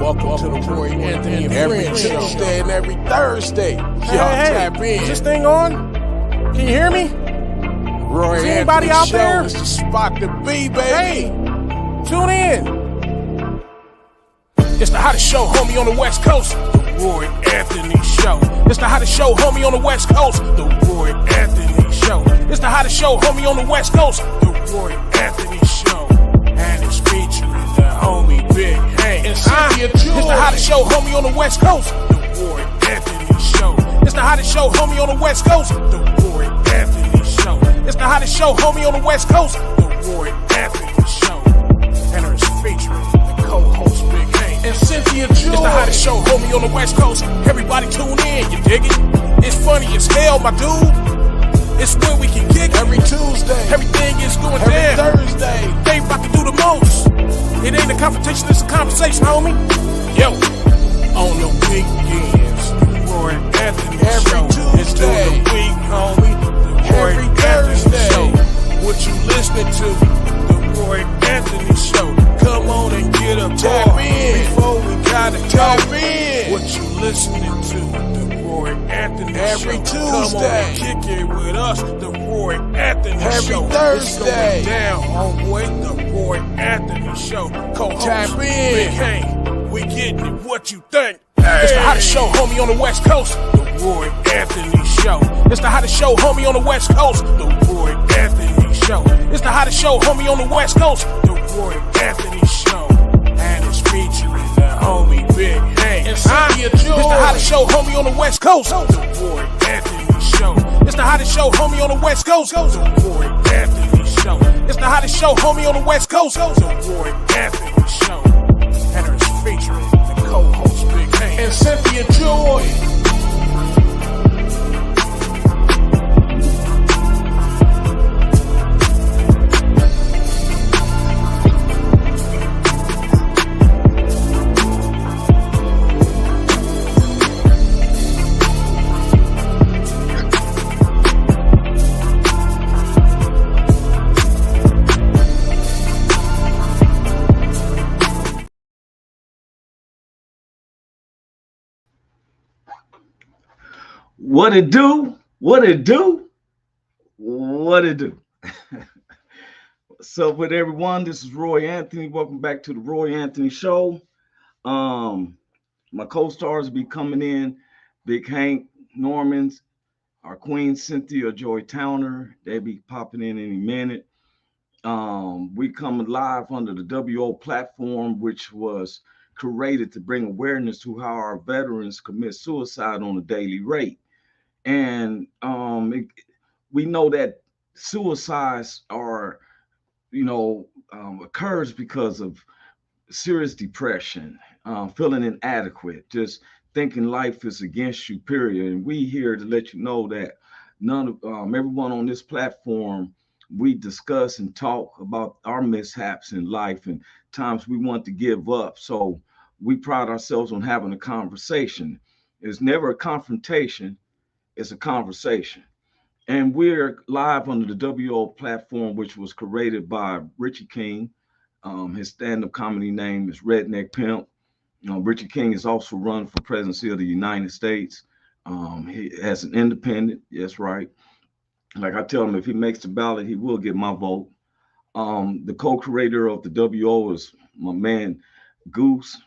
Welcome to the Roy Anthony and every Tuesday and every Thursday. Y'all tap in. Is this thing on? Can you hear me? Roy Is anybody out Show there? is the spot to be, baby. Hey, tune in. It's the hottest show, homie, on the West Coast. The Roy Anthony Show. It's the hottest show, homie, on the West Coast. The Roy Anthony Show. It's the hottest show, homie, on the West Coast. The Roy Anthony Show. And it's featuring the homie Big Hank and Cynthia. It's the hottest show, homie, on the West Coast. The Roy Anthony Show. It's the hottest show, homie, on the West Coast. The Roy Anthony Show. It's the hottest show, homie, on the West Coast. The Roy Anthony Show. And it's featuring the co-host Big Hank and Cynthia. It's the hottest show, homie, on the West Coast. Everybody tune in, you dig it? It's funny as hell, my dude. It's where we can kick every Tuesday. Everything is going every down. Thursday. They about to do the most. It ain't a confrontation, it's a conversation, homie. Yo, on the weekends, the Roy Anthony every Show. Tuesday. It's during the week, homie. The Roy every Anthony Thursday. Show. What you listening to? The Roy Anthony Show. Come on and get a Tap ball in. before we gotta Tap go. in. What you listening to? The Roy Anthony every Show. Tuesday. Come on and kick it with us. The Roy Anthony every Show. Thursday. It's going down, homeboy. The Roy Anthony Show. Co-host Tap in. Big Hank. We getting it. What you think? Hey. It's the hottest show, homie, on the West Coast. The Roy Anthony Show. It's the hottest show, homie, on the West Coast. The Roy Anthony Show. It's the hottest show, homie, on the West Coast. The Roy Anthony Show. And it's featuring the homie Big Hank and Cynthia. It's the hottest show, homie, on the West Coast. The Roy Anthony Show. It's the hottest show, homie, on the West Coast. The Roy Anthony Show. It's the hottest show, homie, on the West Coast. The Roy Anthony Show. And it's featuring the co-host Big Hank and Cynthia Joy. What it do? What it do? What it do? What's up with everyone? This is Roy Anthony. Welcome back to the Roy Anthony Show. My co-stars will be coming in. Big Hank Normans, our queen Cynthia Joy Towner. They'll be popping in any minute. We come live under the WO platform, which was created to bring awareness to how our veterans commit suicide on a daily rate. And we know that suicides are, occurs because of serious depression, feeling inadequate, just thinking life is against you, period. And we here to let you know that everyone on this platform, we discuss and talk about our mishaps in life and times we want to give up. So we pride ourselves on having a conversation. It's never a confrontation. It's a conversation. And we're live under the WO platform, which was created by Richie King. His stand-up comedy name is Redneck Pimp. Richie King is also run for presidency of the United States. He has an independent, yes, right. Like I tell him, if he makes the ballot, he will get my vote. The co-creator of the WO is my man, Goose,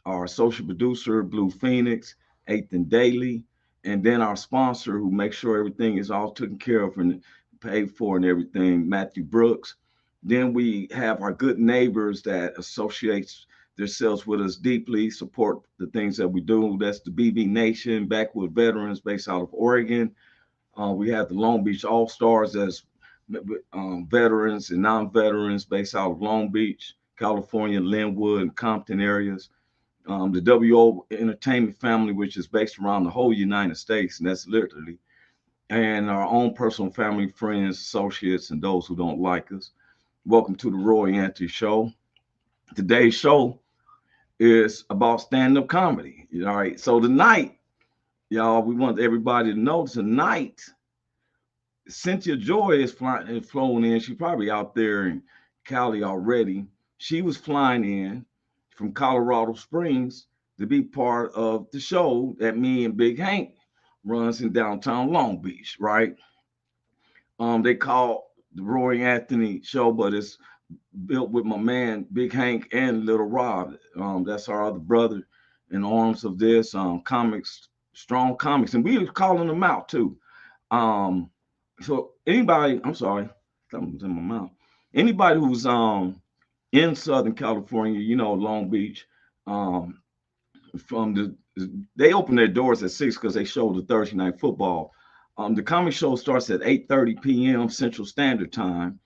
our social producer, Blue Phoenix, Ethan Daly, and then our sponsor who makes sure everything is all taken care of and paid for and everything, Matthew Brooks. Then we have our good neighbors that associates themselves with us deeply, support the things that we do. That's the BB Nation, Backward Veterans based out of Oregon. We have the Long Beach All-Stars as veterans and non-veterans based out of Long Beach, California, Linwood, and Compton areas. The WO Entertainment family, which is based around the whole United States, and that's literally, and our own personal family, friends, associates, and those who don't like us. Welcome to the Roy Anthony Show. Today's show is about stand-up comedy. All right, so tonight, y'all, we want everybody to know tonight, Cynthia Joy is flown in. She's probably out there in Cali already. She was flying in from Colorado Springs to be part of the show that me and Big Hank runs in downtown Long Beach, right? They call the Roy Anthony Show, but it's built with my man Big Hank and Little Rob. That's our other brother in arms of this comics, strong comics, and we were calling them out too. Um, so anybody, I'm sorry, something's in my mouth. Anybody who's in Southern California, Long Beach, um, from they open their doors at 6 because they show the Thursday night football. The comic show starts at 8:30 p.m. Central Standard Time,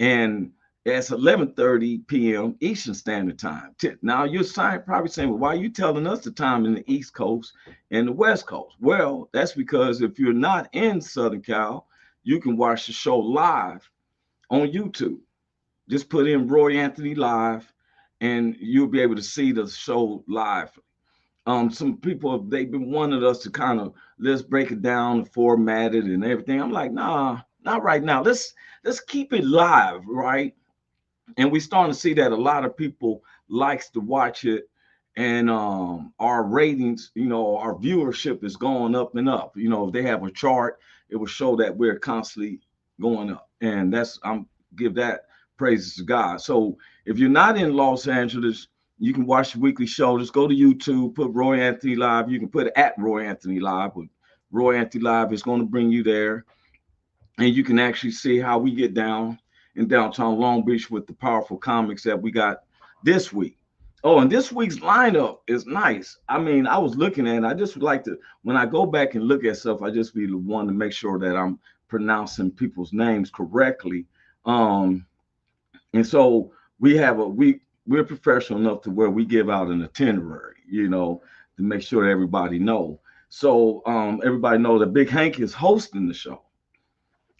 and it's 11:30 p.m. Eastern Standard Time. Now you're probably saying, well, why are you telling us the time in the East Coast and the West Coast? Well, that's because if you're not in Southern Cal, you can watch the show live on YouTube. Just put in Roy Anthony Live, and you'll be able to see the show live. Some people, they've been wanting us to kind of, let's break it down, format it and everything. I'm like, nah, not right now. Let's keep it live, right? And we're starting to see that a lot of people likes to watch it, and our ratings, our viewership is going up and up. If they have a chart, it will show that we're constantly going up, and I'm give that praises to God. So if you're not in Los Angeles, you can watch the weekly show. Just go to YouTube, put Roy Anthony Live. You can put it at Roy Anthony Live, but Roy Anthony Live is going to bring you there, and you can actually see how we get down in downtown Long Beach with the powerful comics that we got this week. Oh, and this week's lineup is nice. I mean, I was looking at it. I just would like to, when I go back and look at stuff, I just be the one to make sure that I'm pronouncing people's names correctly. And so we're professional enough to where we give out an itinerary, to make sure everybody know. So everybody know that Big Hank is hosting the show.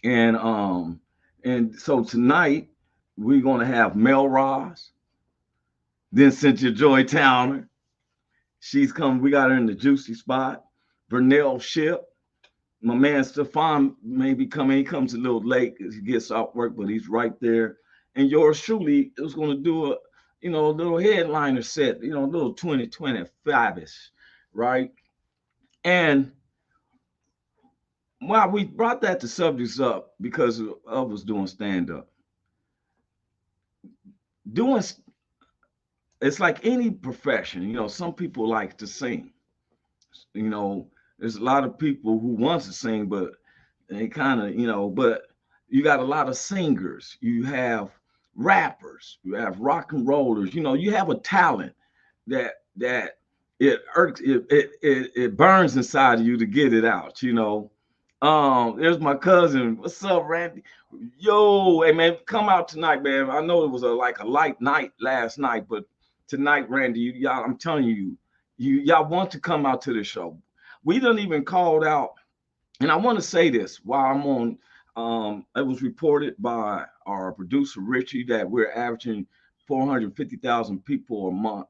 And so tonight we're gonna have Mel Ross, then Cynthia Joy Towner. She's coming, we got her in the juicy spot. Vernell Ship. My man Stefan may be coming. He comes a little late because he gets off work, but he's right there. And yours truly is going to do a little headliner set, a little 2025-ish, right? And while we brought that the subjects up because of us doing stand-up, it's like any profession, some people like to sing. There's a lot of people who want to sing, but they kind of, but you got a lot of singers. You have rappers, you have rock and rollers, you have a talent that it irks, it burns inside of you to get it out, There's my cousin. What's up, Randy? Yo, hey man, come out tonight, man. I know it was a light night last night, but tonight, Randy, y'all, I'm telling you, y'all want to come out to the show. We done even called out, and I want to say this while I'm on. It was reported by our producer Richie that we're averaging 450,000 people a month,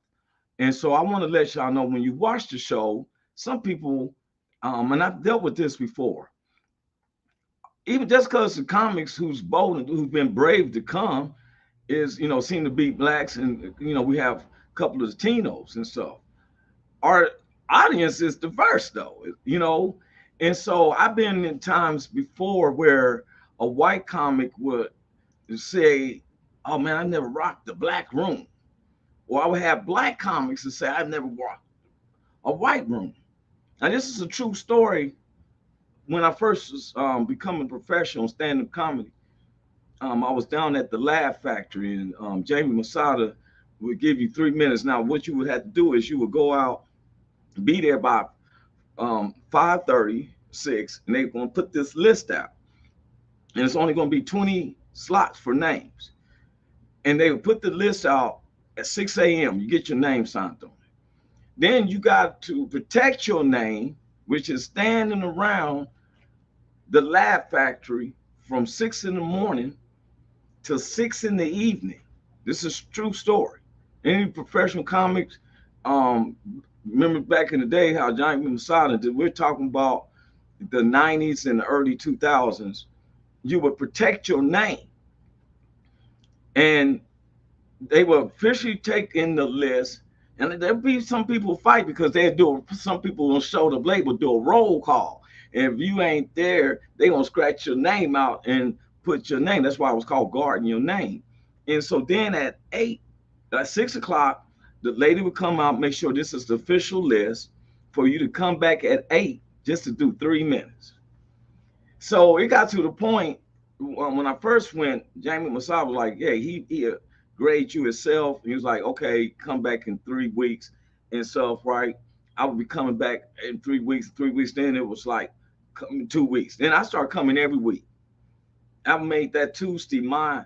and so I want to let y'all know when you watch the show, some people, and I've dealt with this before. Even just because the comics who's bold and who've been brave to come is, seem to be blacks, and we have a couple of Latinos and stuff. Our audience is diverse though, and so I've been in times before where a white comic would say, oh man, I never rocked the black room. Or I would have black comics that say, I've never rocked a white room. Now this is a true story. When I first was becoming professional stand-up comedy, I was down at the Laugh Factory, and Jamie Masada would give you 3 minutes. Now what you would have to do is you would go out, be there by 5:30, 6, and they're going to put this list out. And it's only going to be 20 slots for names. And they would put the list out at 6 a.m. You get your name signed on it. Then you got to protect your name, which is standing around the Laugh Factory from 6 in the morning till 6 in the evening. This is a true story. Any professional comics, remember back in the day how Johnny Masada did, we're talking about the 90s and the early 2000s, you would protect your name. And they will officially take in the list, And there'll be some people fight because some people on show the label do a roll call. And if you ain't there, they gonna scratch your name out and put your name. That's why it was called guarding your name. And so then at 6 o'clock, the lady would come out, make sure this is the official list for you to come back at 8 just to do 3 minutes. So it got to the point when I first went, Jamie Masai was like, yeah, he grade you himself. He was like, okay, come back in 3 weeks and stuff, right? I would be coming back in 3 weeks. 3 weeks, then it was like 2 weeks. Then I started coming every week. I made that Tuesday my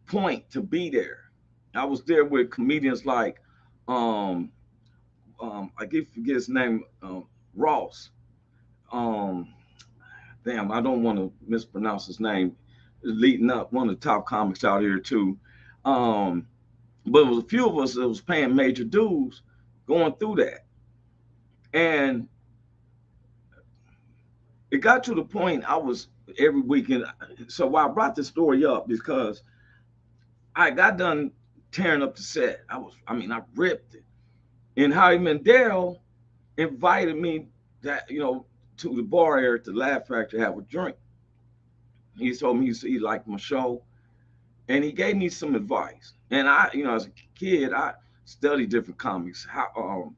point to be there. I was there with comedians like, I forget his name, Ross. Damn, I don't want to mispronounce his name. Leading up, one of the top comics out here too. But it was a few of us that was paying major dues going through that. And it got to the point I was every weekend. So why I brought this story up because I got done tearing up the set. I ripped it. And Howie Mandel invited me to the bar area at the Laugh Factory to have a drink. He told me he liked my show. And he gave me some advice. And I, as a kid, I studied different comics. Howie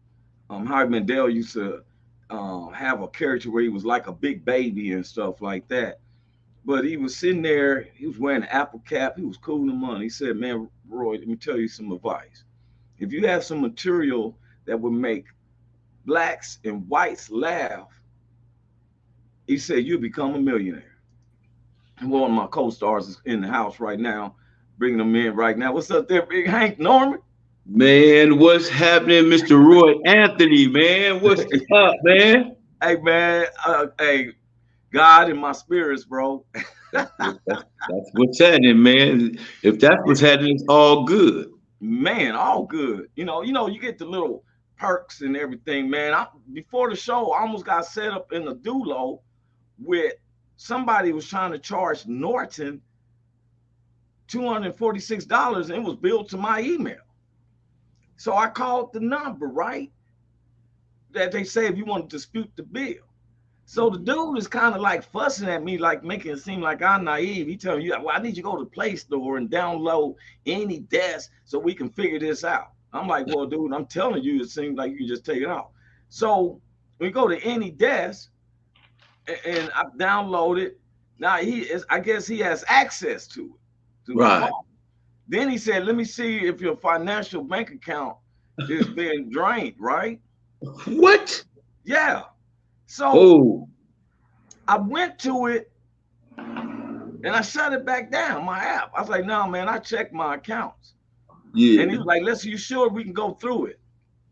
Mandel used to have a character where he was like a big baby and stuff like that. But he was sitting there, he was wearing an apple cap, he was cool in the money. He said, man, Roy, let me tell you some advice. If you have some material that would make blacks and whites laugh, he said, you'll become a millionaire. And one of my co-stars is in the house right now, bringing them in right now. What's up there, Big Hank Norman? Man, what's happening, Mr. Roy Anthony, man? What's up, man? Hey, man. Hey, God in my spirits, bro. That's what's happening, man. If that's what's happening, it's all good. Man, all good. You get the little perks and everything, man. Before the show, I almost got set up in a duo with somebody was trying to charge Norton $246, and it was billed to my email. So I called the number, right? That they say if you want to dispute the bill. So the dude is kind of like fussing at me, like making it seem like I'm naive. He telling you, well, I need you to go to the Play Store and download any desk so we can figure this out. I'm like, well, dude, I'm telling you, it seems like you just take it out. So we go to any desk and I download it. Now I guess he has access to it. Right. Then he said, let me see if your financial bank account is being drained, right? What? Yeah. So I went to it and I shut it back down, my app. I was like, no, man, I checked my accounts. Yeah. And he was like, you sure we can go through it?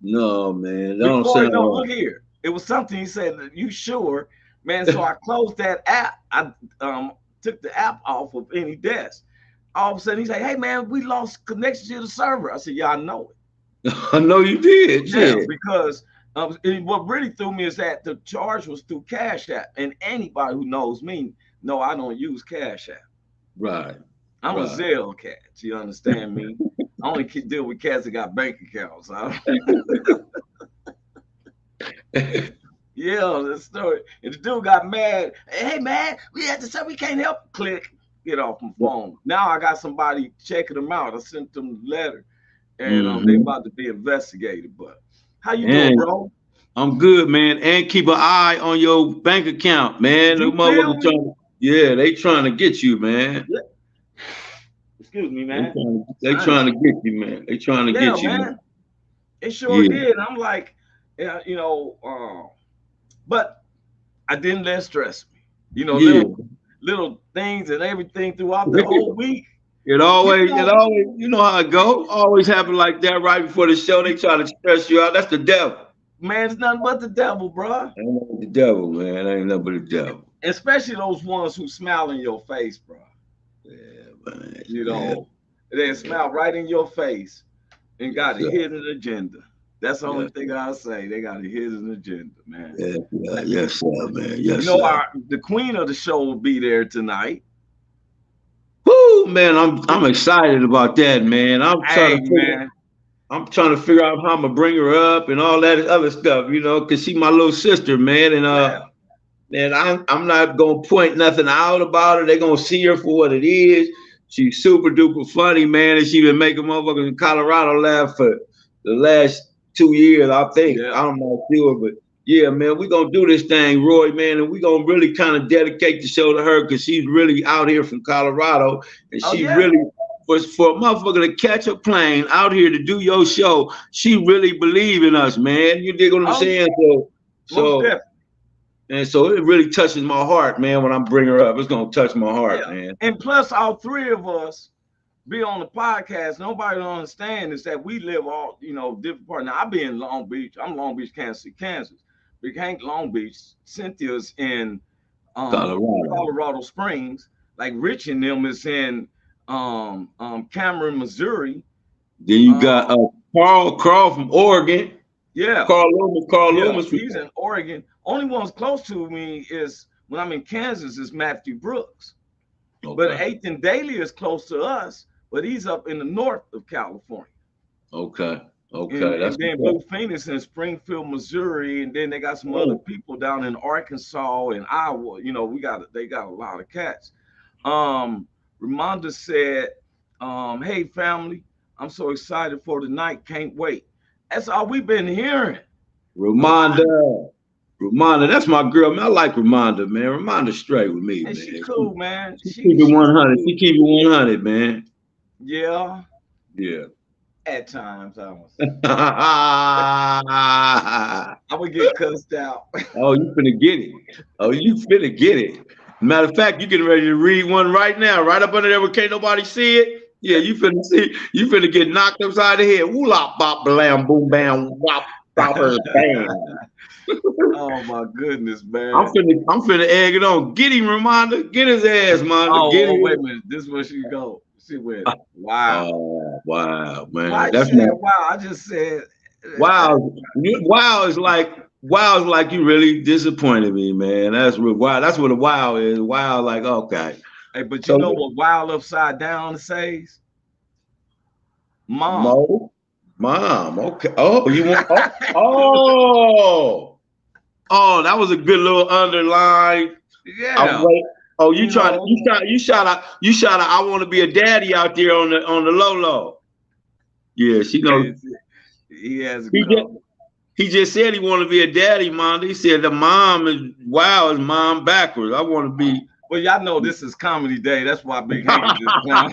No, man. Look here. It was something he said, you sure? Man, so I closed that app. I took the app off of any desk. All of a sudden, he's like, hey, man, we lost connection to the server. I said, yeah, I know it. I know you did. Yeah, because what really threw me is that the charge was through Cash App. And anybody who knows me, know I don't use Cash App. Right. I'm a Zelle cat. You understand me? I only can deal with cats that got bank accounts. Yeah, the story. And the dude got mad. Hey, man, we had to say we can't help. Click. Get off my phone. Now I got somebody checking them out. I sent them the letter, and they about to be investigated. But how you doing, bro? I'm good, man. And keep an eye on your bank account, man. They trying to get you, man. Yeah. Excuse me, man. They trying to get you, man. They trying to get you, man. It sure did. I'm like, but I didn't let it stress me. Little things and everything throughout the whole week. It always, you know how it go. Always happen like that right before the show. They try to stress you out. That's the devil. Man, it's nothing but the devil, bro. Ain't the devil, man. Ain't nothing but the devil. Especially those ones who smile in your face, bro. Yeah, man. They smile right in your face and got a hidden agenda. That's the only thing I'll say. They got a hidden agenda, man. Yes, sir, man. Yes, the queen of the show will be there tonight. Woo, man! I'm excited about that, man. I'm trying to figure out how I'm gonna bring her up and all that other stuff, you know, because she's my little sister, man. And I'm not gonna point nothing out about her. They're gonna see her for what it is. She's super duper funny, man, and she been making motherfuckers in Colorado laugh for the last 2 years, I think. Yeah. I'm not sure, but yeah, man, we're gonna do this thing, Roy, man, and we're gonna really kind of dedicate the show to her because she's really out here from Colorado, and she really for a motherfucker to catch a plane out here to do your show, she really believe in us, man. You dig what I'm saying? So and so it really touches my heart, man, when I bring her up. It's gonna touch my heart, man. And plus, all three of us be on the podcast. Nobody don't understand is that we live all, you know, different parts. Now I be in Long Beach. I'm Long Beach, Kansas City, Kansas. Big Hank, Long Beach. Cynthia's in Colorado Springs. Like Rich and them is in Cameron, Missouri. Then you got Carl from Oregon. Yeah. Carl Loomis. He's in Oregon. Only one's close to me is when I'm in Kansas is Matthew Brooks. Okay. But Ethan Daly is close to us, but he's up in the north of California. Okay. And then Blue Phoenix in Springfield, Missouri, and then they got some other people down in Arkansas and Iowa. You know, they got a lot of cats. Ramonda said, hey family, I'm so excited for tonight, can't wait. That's all we've been hearing. Ramonda, that's my girl, man. I like Ramonda, man. Ramonda's straight with me, man. She cool, man. She keep it 100. She keep it 100, man. Yeah. Yeah. At times, I would get cussed out. Oh, you finna get it. Matter of fact, you getting ready to read one right now, right up under there where can't nobody see it. Yeah, you finna get knocked upside the head. Woo-lop, bop, blam, boom, bam, wop, bopper, bam. Oh my goodness, man. I'm finna egg it on. Get him, Ramonda. Get his ass, man. Wait a minute. This is where she go. She went, wow. Oh, wow, man. Why that's wow. I just said wow. Wow is like you really disappointed me, man. That's what wow. That's what a wow is. Wow, like okay. Hey, but you know what wow upside down says? Mom. Mom. Okay. Oh, you want oh, that was a good little underline. Yeah. You shot out. I want to be a daddy out there on the low. Yeah, she knows. He has. He just said he want to be a daddy, Mom. He said the mom is mom backwards. I want to be. Well, y'all know this is comedy day. That's why Big Hank is clown.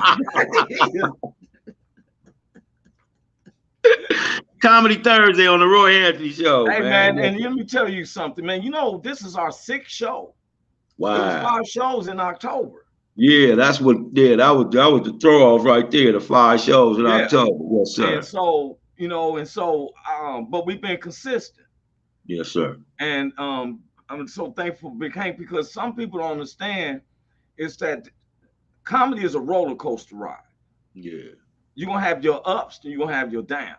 Comedy Thursday on the Roy Anthony Show. Hey man, and let me tell you something, man. You know this is our 6th show. Wow. There was 5 shows in October. Yeah, that was the throw off right there. The 5 shows in October. Yes, sir. And so but we've been consistent. Yes, sir. And I'm so thankful for Big Hank because some people don't understand is that comedy is a roller coaster ride. Yeah. You're gonna have your ups and you're gonna have your downs.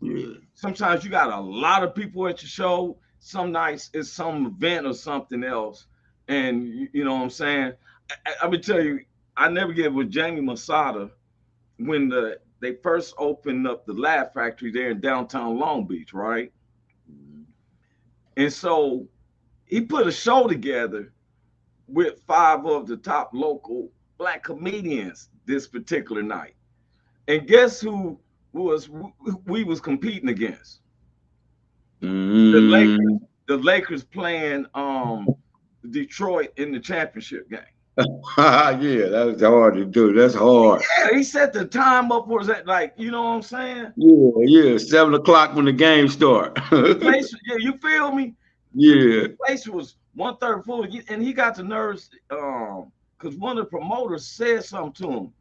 Yeah. Sometimes you got a lot of people at your show. Some nights it's some event or something else. And you know what I'm saying? I would tell you, I never get with Jamie Masada when they first opened up the Laugh Factory there in downtown Long Beach, right? Mm-hmm. And so he put a show together with 5 of the top local Black comedians this particular night. And guess who we was competing against? Mm-hmm. The Lakers playing Detroit in the championship game. Yeah, that's hard to do. That's hard. Yeah, he set the time up for that, like, you know what I'm saying? Yeah, 7 o'clock when the game start. You feel me? Yeah. The place was 1/3 full, and he got the nerves because one of the promoters said something to him.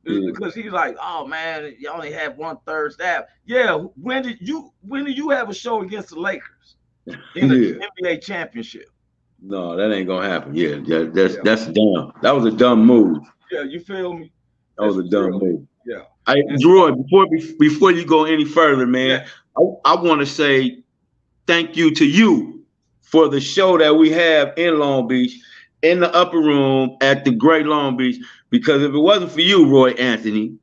Because he's like, oh man, you only have 1/3 staff. Yeah, when did you have a show against the Lakers in the NBA championship? No, that ain't gonna happen. Yeah, that's dumb. That was a dumb move. Yeah, you feel me? That was a dumb move. Yeah. Roy, before you go any further, man, I want to say thank you to you for the show that we have in Long Beach, in the upper room at the Great Long Beach. Because if it wasn't for you, Roy Anthony,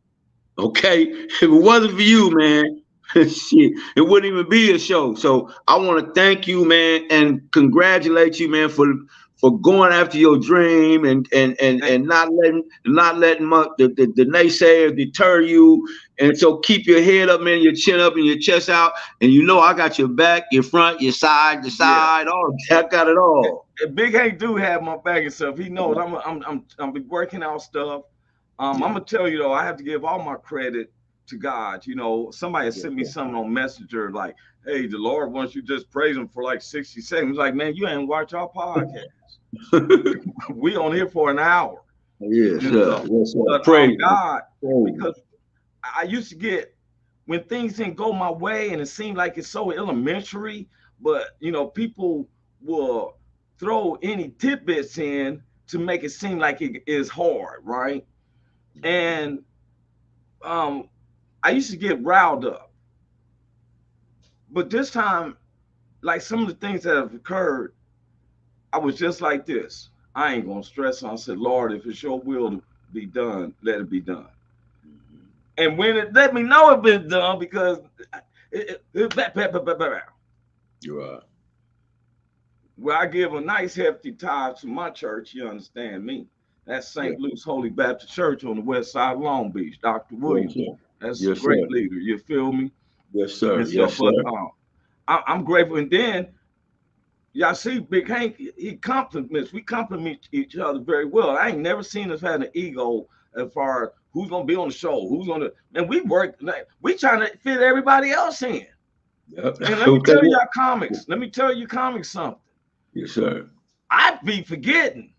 Okay, if it wasn't for you, man, shit, it wouldn't even be a show. So I want to thank you, man, and congratulate you, man, for going after your dream and not letting the naysayers deter you. And so keep your head up, man, your chin up and your chest out. And you know I got your back, your front, your side, the side, all I got it all. Big Hank do have my back and stuff. He knows I'm be working out stuff. I'm gonna tell you though, I have to give all my credit to God. You know, somebody sent me something on Messenger like, "Hey, the Lord wants you to just praise Him for like 60 seconds." Like, man, you ain't watch our podcast. We on here for an hour. Yes, sir. Yes, sir. But Praise God, because I used to get when things didn't go my way, and it seemed like it's so elementary. But you know, people will throw any tidbits in to make it seem like it is hard, right? And I used to get riled up. But this time, like some of the things that have occurred, I was just like this. I ain't gonna stress on. I said, Lord, if it's your will to be done, let it be done. And when it let me know it's been done, because you're right. Well, I give a nice hefty tithe to my church, you understand me. That's St. Luke's Holy Baptist Church on the west side of Long Beach, Dr. Williams. That's a great leader, you feel me? Yes, sir. And so, I'm grateful. And then, y'all see, Big Hank, we compliment each other very well. I ain't never seen us have an ego as far as who's gonna be on the show, who's gonna, and we work, we trying to fit everybody else in. Yep. And let me tell you comics. Let me tell you comics something. Yes, sir. I be forgetting.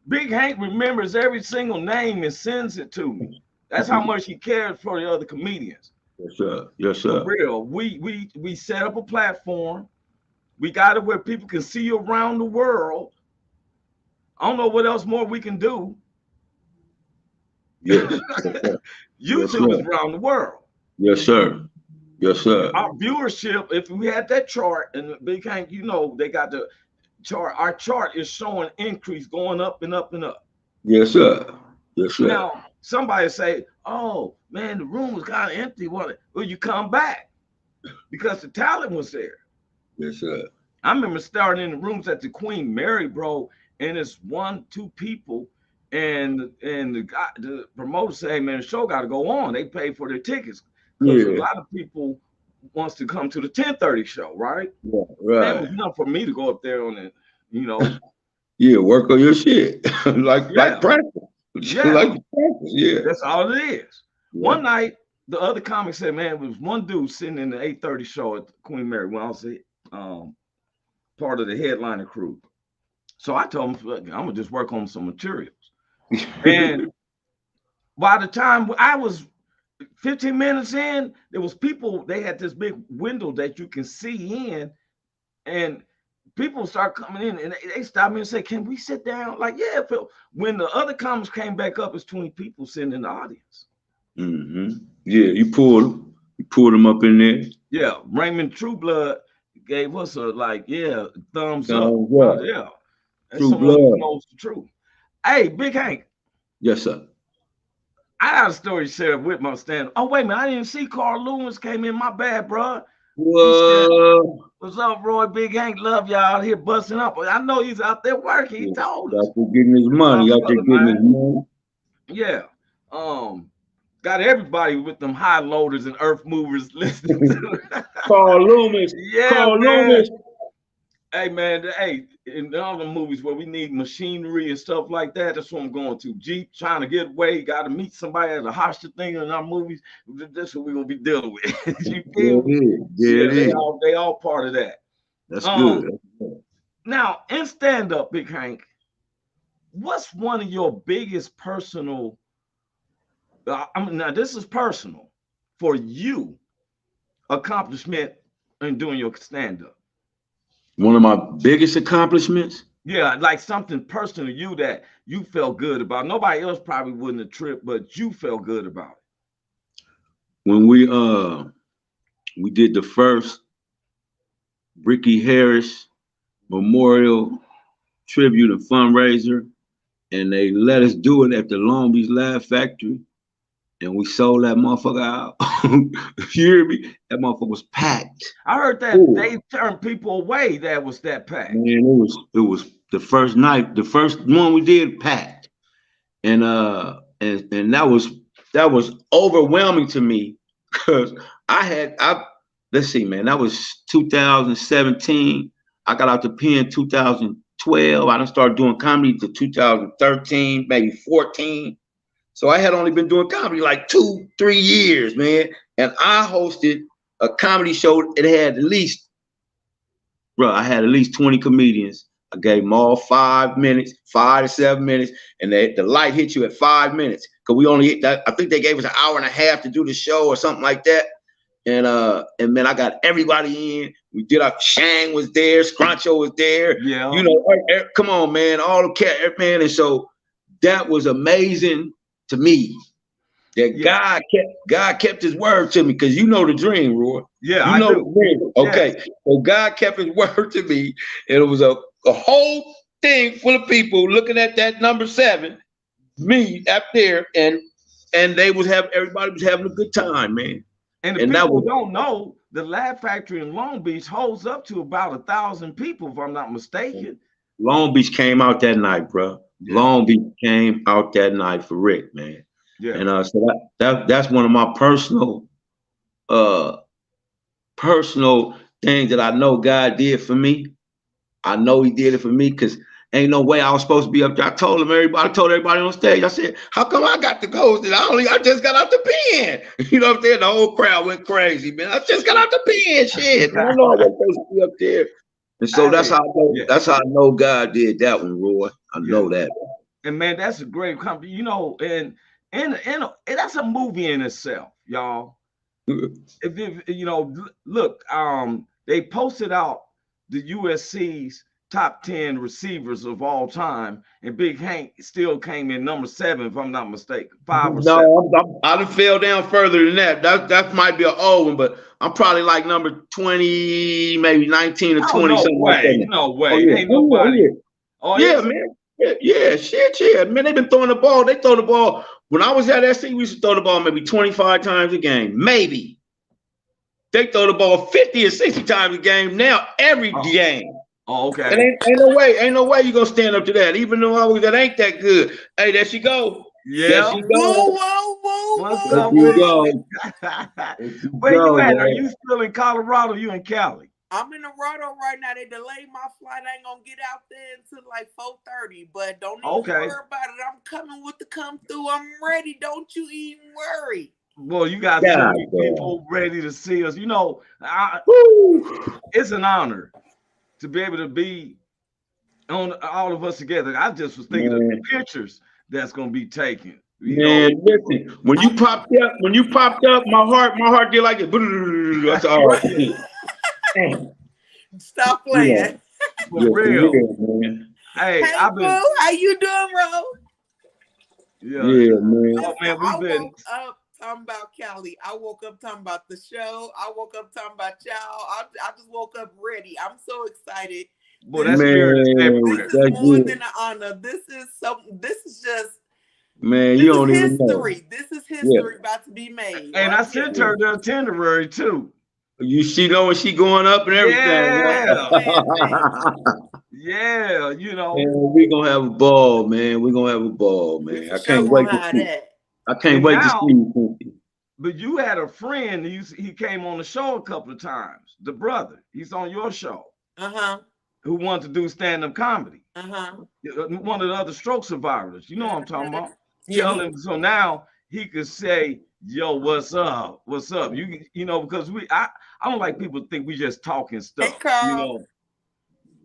Big Hank remembers every single name and sends it to me. That's how much he cares for the other comedians. Yes, sir. Yes, sir. For real. We set up a platform. We got it where people can see you around the world. I don't know what else more we can do. Yes. YouTube is around the world. Yes, sir. Yes, sir. Our viewership, if we had that chart, and Big Hank, you know, they got the chart. Our chart is showing increase, going up and up and up. Yes, sir. Yes, sir. Now, somebody say, "Oh man, the room was kind of empty." Well, you come back because the talent was there. Yes, sir. I remember starting in the rooms at the Queen Mary, bro, and it's 1-2 people, and the promoter say, "Hey, man, the show got to go on." They pay for their tickets because a lot of people wants to come to the 10:30 show, right? Yeah, right. It was enough for me to go up there on it, you know. Work on your shit like practice. Like practice. Yeah, that's all it is. Yeah. One night, the other comic said, "Man, there was one dude sitting in the 8:30 show at the Queen Mary when I was part of the headliner crew." So I told him, "I'm gonna just work on some materials." And by the time I was 15 minutes in, there was people. They had this big window that you can see in, and people start coming in, and they stopped me and say, "Can we sit down?" Like, yeah. When the other comics came back up, it's 20 people sitting in the audience. Mm-hmm. Yeah, you pulled them up in there. Yeah, Raymond Trueblood gave us a thumbs up. Yeah, that's someone who knows the truth. Hey, Big Hank. Yes, sir. I got a story to share with my stand. Oh, wait a minute, I didn't see Carl Lewis came in. My bad, bro. Whoa. What's up, Roy? Big Hank, love y'all out here busting up. I know he's out there working. He told us. Out there getting his money. Out there getting his money. Yeah. Got everybody with them high loaders and earth movers listening to Carl Loomis. Yeah, Carl Loomis. Hey, man. Hey, in all the movies where we need machinery and stuff like that, that's what I'm going to. Jeep trying to get away, got to meet somebody at a hostage thing in our movies. That's what we're going to be dealing with. You feel me? Yeah, they all part of that. That's good. Now, in stand-up, Big Hank, what's one of your biggest personal, now this is personal, for you, accomplishment in doing your stand-up? One of my biggest accomplishments? Yeah, like something personal to you that you felt good about. Nobody else probably wouldn't have tripped, but you felt good about it. When we did the first Ricky Harris Memorial Tribute and fundraiser, and they let us do it at the Long Beach Laugh Factory. and we sold that motherfucker out. You hear me? That motherfucker was packed. I heard that they turned people away. That was that packed. Man, it was the first night, the first one we did packed, and that was overwhelming to me because let's see, man, that was 2017. I got out the pen 2012. I done started doing comedy to 2013, maybe 14. So I had only been doing comedy like 2-3 years, man. And I hosted a comedy show. It had at least, I had at least 20 comedians. I gave them all 5 minutes, 5 to 7 minutes, and the light hit you at 5 minutes. Cause we only hit that. I think they gave us an hour and a half to do the show or something like that. And man, I got everybody in. We did our Shang was there, Scruncho was there. Yeah. You know, come on, man, all the cat, man. And so that was amazing to me. That God kept his word to me, because you know the dream, Roy. Yeah, you know the dream. Okay. Yes. So God kept his word to me, and it was a whole thing full of people looking at that number 7, me up there, and everybody was having a good time, man. And people don't know the Laugh Factory in Long Beach holds up to about 1,000 people, if I'm not mistaken. Long Beach came out that night, bro. Yeah. Long Beach came out that night for Rick, man. Yeah. And so that's one of my personal things that I know God did for me. I know he did it for me, because ain't no way I was supposed to be up there. I told everybody on stage, I said, how come I got the ghost and I just got out the pen? You know what I'm saying? The whole crowd went crazy, man. I just got out the pen, shit. I know I wasn't supposed to be up there. And so that's how I know God did that one, Roy. I know that. And man, that's a great company, you know, and that's a movie in itself, y'all. If you know, look, they posted out the USC's top 10 receivers of all time, and Big Hank still came in number 7, if I'm not mistaken. 5 or 7. I done fell down further than that. That might be an old one, but I'm probably like number 20, maybe 19 or 20. No way. No way. Ain't nobody. Oh, yeah, man. Yeah, shit. Man, they've been throwing the ball. They throw the ball. When I was at SC, we used to throw the ball maybe 25 times a game. Maybe. They throw the ball 50 or 60 times a game now, every game. Oh, okay. And ain't no way you gonna stand up to that. Even though that ain't that good. Hey, there she go. Yeah. There she go. Whoa. What's up with you? Where you at? Are you still in Colorado? You in Cali? I'm in Colorado right now. They delayed my flight. I ain't gonna get out there until like 4:30. But don't even worry about it. I'm coming with the come through. I'm ready. Don't you even worry. Well, you got so many people ready to see us. You know, it's an honor to be able to be on all of us together. I just was thinking of the pictures that's gonna be taken. Listen, when you popped up, my heart did like it. That's all right. Stop playing. For real, man. Hey, Boo, how you doing, bro? Yeah, man. Oh, man, I woke up talking about Cali. I woke up talking about the show. I woke up talking about y'all. I just woke up ready. I'm so excited. Boy, that's this is more than an honor. This is just. Man, you don't even know. This is history about to be made. And I sent her the itinerary too. She know when she going up and everything. Yeah, you know. Man, we're gonna have a ball, man. We're gonna have a ball, man. I can't wait to see. I can't wait to see you. But you had a friend, he came on the show a couple of times. The brother, he's on your show. Who wanted to do stand-up comedy. One of the other stroke survivors. You know what I'm talking about? Tell him so now he could say, yo, what's up? What's up? You know, because I don't like people to think we just talking stuff.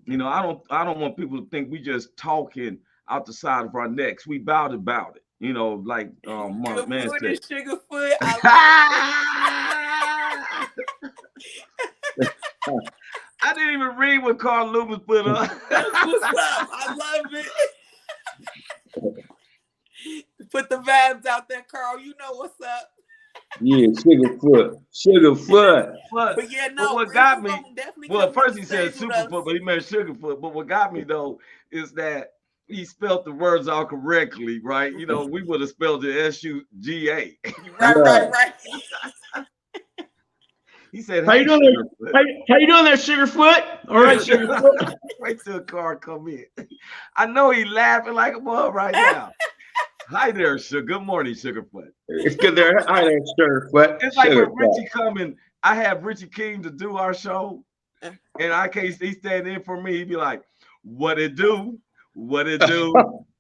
You know, I don't want people to think we just talking out the side of our necks. We about it. You know, like my man said. Sugarfoot. I didn't even read what Carl Loomis put up. That's what's up. I love it. Put the vibes out there, Carl. You know what's up. Yeah, Sugarfoot. But yeah, no. But what got me? Well, at first he said Superfoot, but he meant Sugarfoot. But what got me though is that he spelled the words out correctly, right? You know, we would have spelled it S-U-G-A. Right. He said, "How "Hey, you doing, how you doing there, Sugarfoot? All right, Sugarfoot." Wait till a car come in. I know he laughing like a bug right now. Hi there, Sugar. Good morning, Sugarfoot. It's good there. Hi there, Sugarfoot. It's like when Richie coming, I have Richie King to do our show, and I can't. He stand in for me. He'd be like, "What it do? What it do?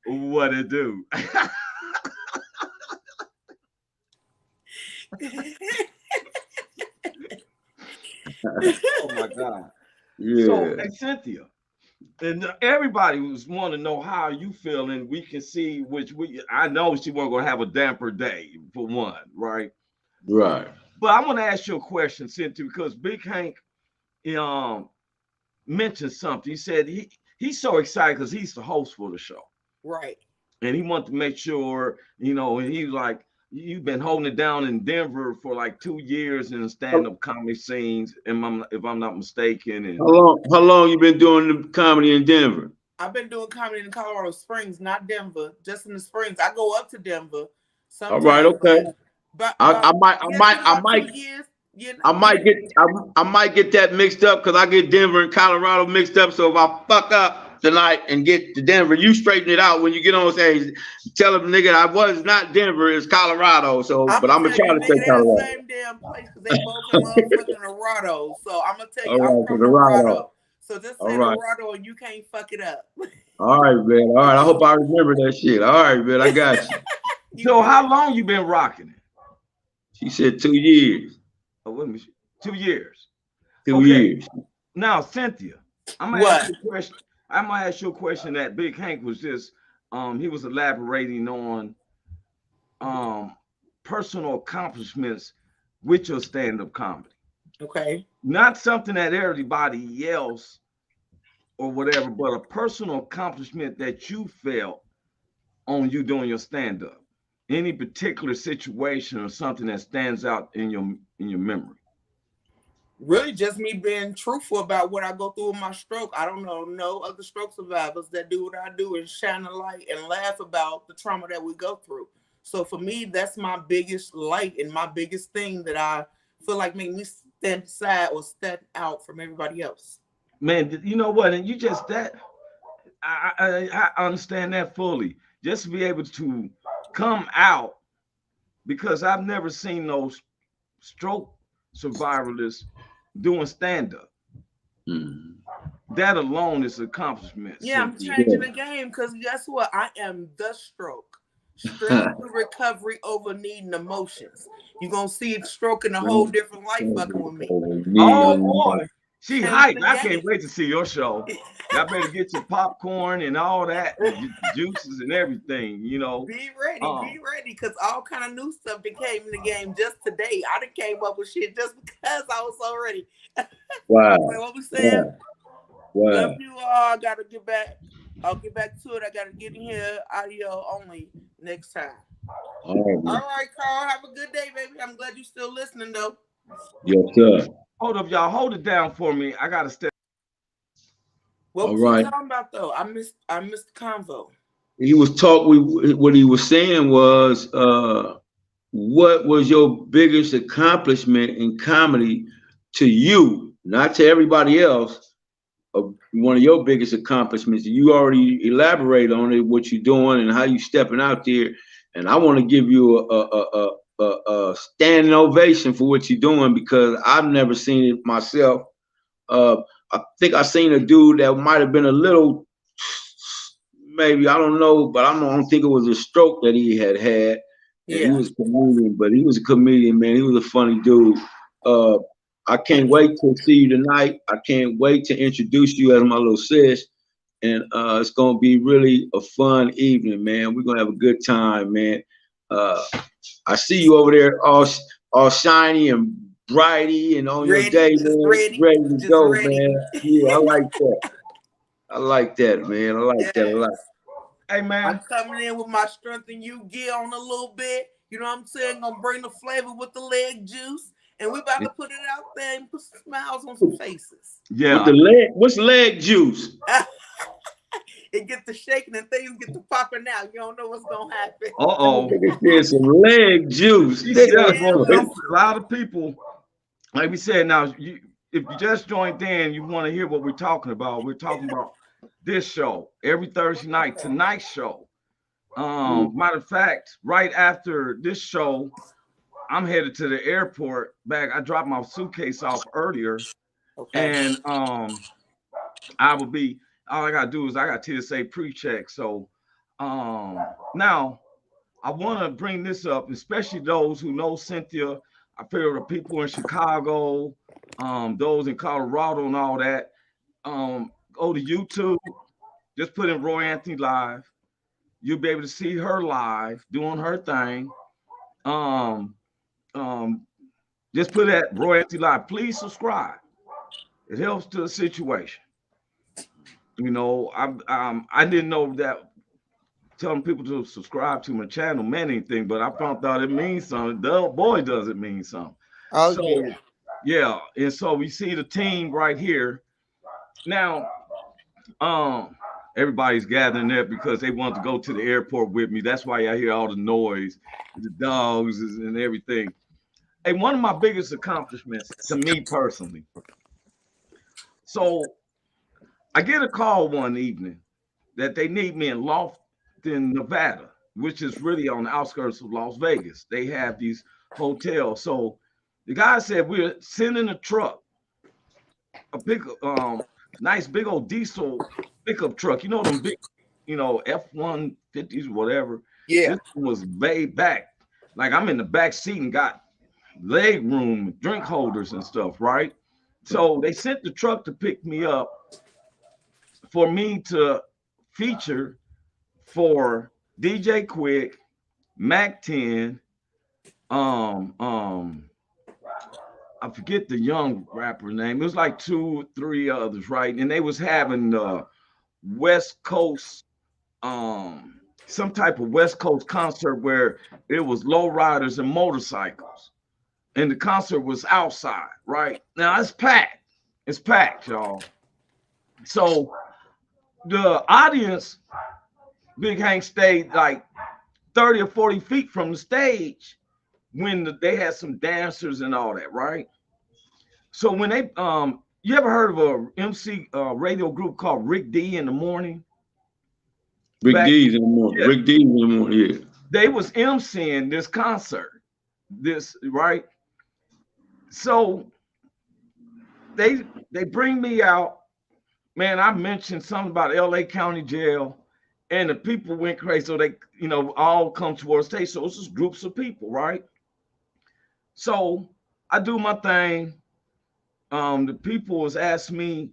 What it do?" Oh my God. Yeah. So, hey, Cynthia, and everybody was want to know how you feel, and we can see I know she wasn't gonna have a damper day for one, right? Right. But I want to ask you a question, Cynthia, because Big Hank mentioned something. He said he's so excited because he's the host for the show. Right. And he wanted to make sure, you know, and he was like, you've been holding it down in Denver for like 2 years in the stand-up comedy scenes, if I'm not mistaken. And how long you been doing the comedy in Denver? I've been doing comedy in Colorado Springs, not Denver, just in the Springs. I go up to Denver sometimes. All right, okay. But I might get that mixed up because I get Denver and Colorado mixed up. So if I fuck up tonight and get to Denver, you straighten it out when you get on stage. Tell them, nigga, I was not Denver, it's Colorado. So, but I'm gonna try to say Colorado. The same damn place because they both in motherfucking Dorado. So I'm gonna tell you, I'm from Dorado. So just say Dorado and you can't fuck it up. All right, man. All right, I hope I remember that shit. All right, man, I got you. So how long you been rocking it? She said 2 years. Oh, wait a minute. 2 years. 2 years. Now, Cynthia, I'm gonna ask you a question. I'm gonna ask you a question that Big Hank was just he was elaborating on personal accomplishments with your stand-up comedy. Okay. Not something that everybody yells or whatever, but a personal accomplishment that you felt on you doing your stand-up. Any particular situation or something that stands out in your memory? Really just me being truthful about what I go through with my stroke. I don't know no other stroke survivors that do what I do and shine a light and laugh about the trauma that we go through. So for me, that's my biggest light and my biggest thing that I feel like make me stand aside or stand out from everybody else. Man, you know what? And you just that I understand that fully. Just to be able to come out, because I've never seen those stroke survivors doing stand-up. That alone is an accomplishment. Yeah, I'm changing the game because guess what? I am the stroke. Strength to recovery over needing emotions. You're gonna see it stroke in a whole different light fucking with me. Oh boy. She hyped. I can't wait to see your show. Y'all better get your popcorn and all that, and juices and everything, you know. Be ready, because all kind of new stuff that came in the game just today. I done came up with shit just because I was so ready. Wow. What we saying? Wow. Love you all. I gotta get back. I'll get back to it. I gotta get in here audio only next time. All right, Carl. Have a good day, baby. I'm glad you're still listening, though. Yes, sir. Hold up, y'all. Hold it down for me. I gotta step. What was he talking about though? I missed the convo. He was what he was saying was what was your biggest accomplishment in comedy to you, not to everybody else. One of your biggest accomplishments. You already elaborate on it, what you're doing and how you stepping out there. And I want to give you a standing ovation for what you're doing because I've never seen it myself. I think I seen a dude that might have been a little, maybe, I don't know, but I don't think it was a stroke that he had. Yeah. He was a comedian, but he was a comedian, man. He was a funny dude. I can't wait to see you tonight. I can't wait to introduce you as my little sis. And it's going to be really a fun evening, man. We're going to have a good time, man. I see you over there all shiny and brighty and on your day, man. Ready to go, man. Yeah, I like that. I like that, man. I like that a lot. Hey, man. I'm coming in with my strength and you gear on a little bit. You know what I'm saying? Gonna bring the flavor with the leg juice. And we're about to put it out there and put some smiles on some faces. Yeah. What's leg juice? it get to shaking and things get to popping out. You don't know what's gonna happen. There's some leg juice. A lot of people, like we said, now if you just joined in, you want to hear what we're talking about. We're talking about this show every Thursday night, tonight's show. Matter of fact, right after this show, I'm headed to the airport back. I dropped my suitcase off earlier. And I will be, all I gotta do is I got TSA pre-check. So now I want to bring this up, especially those who know Cynthia. I feel the people in Chicago, those in Colorado and all that. Go to YouTube, just put in Roy Anthony Live. You'll be able to see her live doing her thing. Just put that Roy Anthony Live. Please subscribe. It helps to the situation. You know, I didn't know that telling people to subscribe to my channel meant anything, but I found out it means something. The boy does it mean something. Yeah. And so we see the team right here. Now, everybody's gathering there because they want to go to the airport with me. That's why I hear all the noise, the dogs and everything. Hey, one of my biggest accomplishments to me personally. So I get a call one evening that they need me in Lofton, Nevada, which is really on the outskirts of Las Vegas. They have these hotels. So the guy said, we're sending a truck, a big, nice big old diesel pickup truck. You know, them big, F-150s, whatever. Yeah. This was way back. Like I'm in the back seat and got leg room, drink holders and stuff, right? So they sent the truck to pick me up for me to feature for DJ Quick, Mac 10, I forget the young rapper name. It was like 2 or 3 others, right? And they was having West Coast, some type of West Coast concert where it was lowriders and motorcycles. And the concert was outside, right? Now it's packed. It's packed, y'all. So the audience, Big Hank stayed like 30 or 40 feet from the stage when they had some dancers and all that, right? So when they, you ever heard of a MC radio group called Rick D in the Morning? Rick D's in the morning. Yeah. Rick D's in the morning, yeah. They was MCing this concert, right? So they bring me out. Man, I mentioned something about LA County Jail, and the people went crazy. So they, all come towards stage. So it's just groups of people, right? So I do my thing. The people was asking me,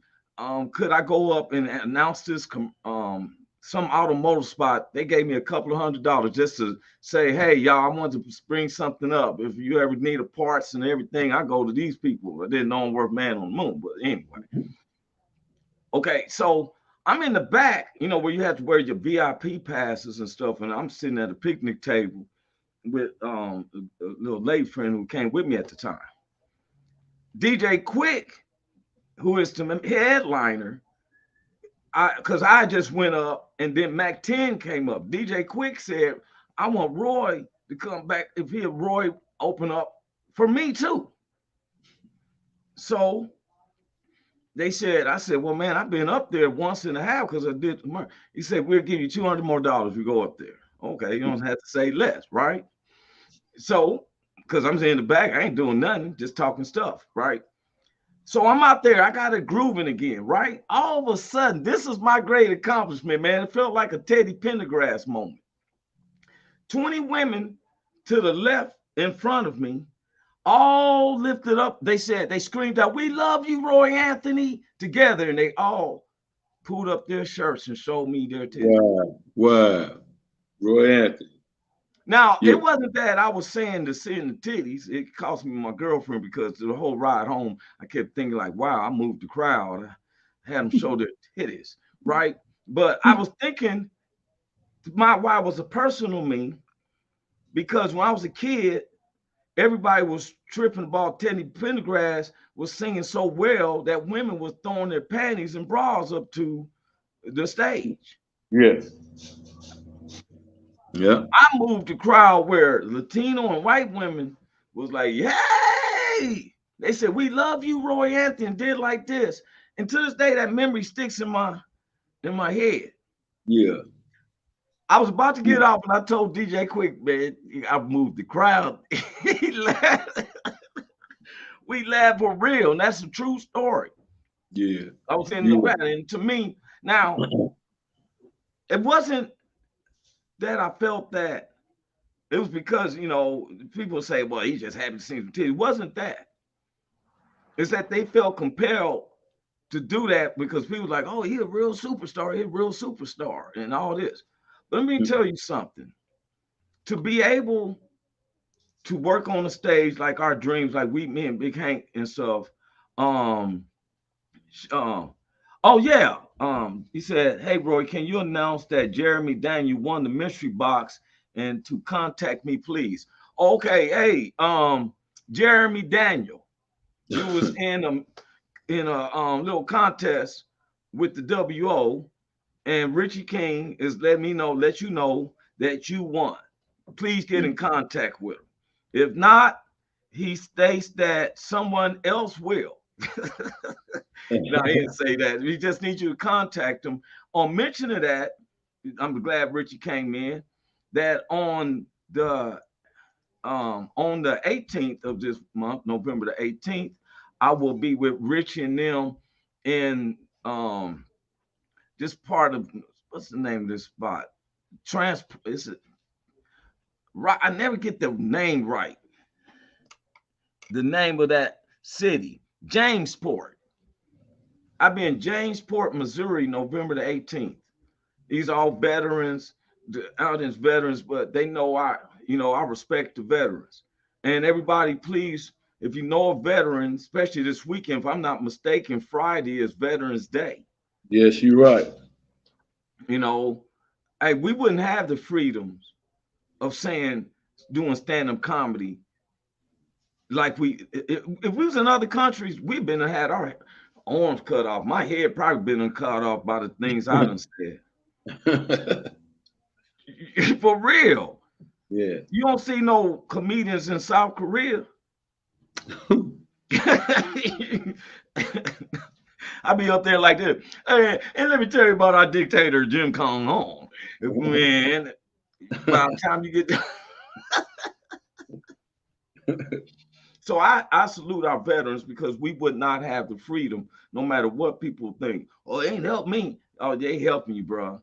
could I go up and announce this some automotive spot? They gave me a couple of $100 just to say, hey, y'all, I want to bring something up. If you ever need a parts and everything, I go to these people. I didn't know I'm worth man on the moon, but anyway. Okay, so I'm in the back, where you have to wear your VIP passes and stuff, and I'm sitting at a picnic table with a little lady friend who came with me at the time. DJ Quick, who is the headliner, because I just went up, and then Mac 10 came up. DJ Quick said, I want Roy to come back if Roy open up for me too. So I said, well, man, I've been up there once and a half because I did. He said, we'll give you $200 more if you go up there. Okay, you don't have to say less, right? So, because I'm in the back, I ain't doing nothing, just talking stuff, right? So I'm out there, I got it grooving again, right? All of a sudden, this is my great accomplishment, man. It felt like a Teddy Pendergrass moment. 20 women to the left in front of me, all lifted up. They screamed out, we love you, Roy Anthony, together. And they all pulled up their shirts and showed me their titties. Wow. Roy Anthony. Now, It wasn't that I was saying to seeing the titties. It cost me my girlfriend because the whole ride home, I kept thinking like, wow, I moved the crowd. I had them show their titties, right? But I was thinking why it was a personal me, because when I was a kid, everybody was tripping about Teddy Pendergrass was singing so well that women was throwing their panties and bras up to the stage. Yes. Yeah. I moved the crowd where Latino and white women was like, "Hey!" They said, "We love you, Roy Anthony," and did like this. And to this day, that memory sticks in my head. Yeah. I was about to get off, and I told DJ Quick, man, I moved the crowd. He laughed. We laughed for real, and that's a true story. Yeah. I was in Nevada, and to me, now it wasn't that I felt that. It was because, people say, well, he just happened to see the titty. It wasn't that. It's that they felt compelled to do that because people were like, oh, he's a real superstar. He's a real superstar and all this. But let me tell you something. To be able to work on the stage like our dreams, like me and Big Hank and stuff. Oh yeah. He said, "Hey Roy, can you announce that Jeremy Daniel won the mystery box and to contact me, please?" Okay, hey, Jeremy Daniel, you was in a little contest with the WO, and Richie King is let you know that you won. Please get in contact with him. If not, he states that someone else will. No, he didn't say that. We just need you to contact him. On mentioning that, I'm glad Richie came in. That on the 18th of this month, November the 18th, I will be with Richie and them in this part of what's the name of this spot? Is it right? I never get the name right. The name of that city, Jamesport. I'll be in Jamesport, Missouri, November the 18th. These are all veterans, the audience veterans, but they know I respect the veterans. And everybody, please, if you know a veteran, especially this weekend, if I'm not mistaken, Friday is Veterans Day. Yes, you're right. Hey, we wouldn't have the freedoms of doing stand-up comedy like if we was in other countries, we'd been had our arms cut off. My head probably been cut off by the things I done said. For real. Yeah. You don't see no comedians in South Korea. I be up there like this. Hey, and let me tell you about our dictator, Jim Kong Hong. Man, by the time you get So I salute our veterans because we would not have the freedom, no matter what people think. Oh, it ain't help me. Oh, they helping you, bro.